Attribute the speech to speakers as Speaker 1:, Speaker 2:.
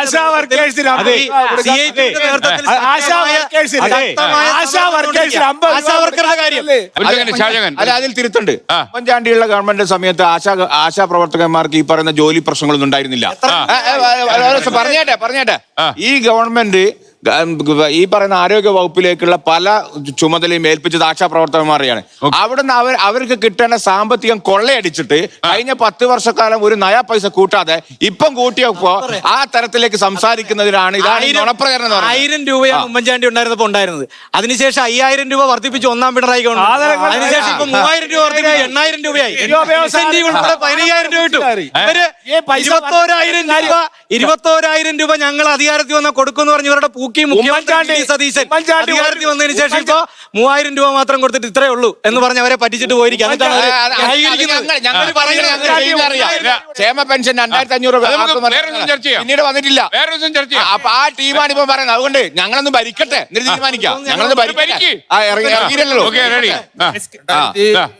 Speaker 1: ആശാ വർക്കേഴ്സിന്
Speaker 2: അല്ല, അതിൽ തിരുത്തുണ്ട്. ഉമ്മൻചാണ്ടിയുള്ള ഗവൺമെന്റ് സമയത്ത് ആശാ പ്രവർത്തകന്മാർക്ക് ഈ പറയുന്ന ജോലി പ്രശ്നങ്ങളൊന്നും ഉണ്ടായിരുന്നില്ല. പറഞ്ഞേട്ടെ ഈ ഗവൺമെന്റ് ഈ പറയുന്ന ആരോഗ്യ വകുപ്പിലേക്കുള്ള പല ചുമതലയും ഏൽപ്പിച്ചത് ആശാപ്രവർത്തകന്മാരെയാണ്. അവിടുന്ന് അവർക്ക് കിട്ടേണ്ട സാമ്പത്തികം കൊള്ളയടിച്ചിട്ട് കഴിഞ്ഞ 10 വർഷക്കാലം ഒരു നയാ പൈസ കൂട്ടാതെ ഇപ്പം കൂട്ടിയപ്പോ ആ തരത്തിലേക്ക് സംസാരിക്കുന്നതിനാണ് ഇതാണ് നുണപ്രചരണം.
Speaker 3: 1000 രൂപയാണ് ഉമ്മൻചാണ്ടി ഉണ്ടായിരുന്നപ്പോ ഉണ്ടായിരുന്നത്. അതിനുശേഷം 5000 രൂപ വർദ്ധിപ്പിച്ച് ഒന്നാം പിണറായി ഗവൺമെന്റ്. അതിനുശേഷം ഇപ്പൊ 3000 രൂപ വർദ്ധിപ്പിച്ച് 8000 രൂപയായി. 15000 രൂപ കിട്ടും. ഇവര് 21000 രൂപ ഞങ്ങൾ അധികാരത്തിൽ വന്നാൽ കൊടുക്കുമെന്ന് പറഞ്ഞ് ഇവരുടെ മുഖ്യമന്ത്രി സതീശൻ അധികാരത്തിൽ വന്നതിന് ശേഷം ഇപ്പൊ 3000 രൂപ മാത്രം കൊടുത്തിട്ട് ഇത്രേ ഉള്ളൂ എന്ന് പറഞ്ഞ് അവരെ പറ്റിച്ചിട്ട് പോയിരിക്കും.
Speaker 2: ക്ഷേമ പെൻഷൻ 2500 പിന്നീട് വന്നിട്ടില്ല. അപ്പൊ ആ ടീമാണ് ഇപ്പൊ പറയുന്നത്. അതുകൊണ്ട് ഞങ്ങളൊന്ന് ഭരിക്കട്ടെ, തീരുമാനിക്കാം. ഞങ്ങളൊന്ന് ഭരിക്കട്ടെ. ഇറങ്ങിയില്ലല്ലോ.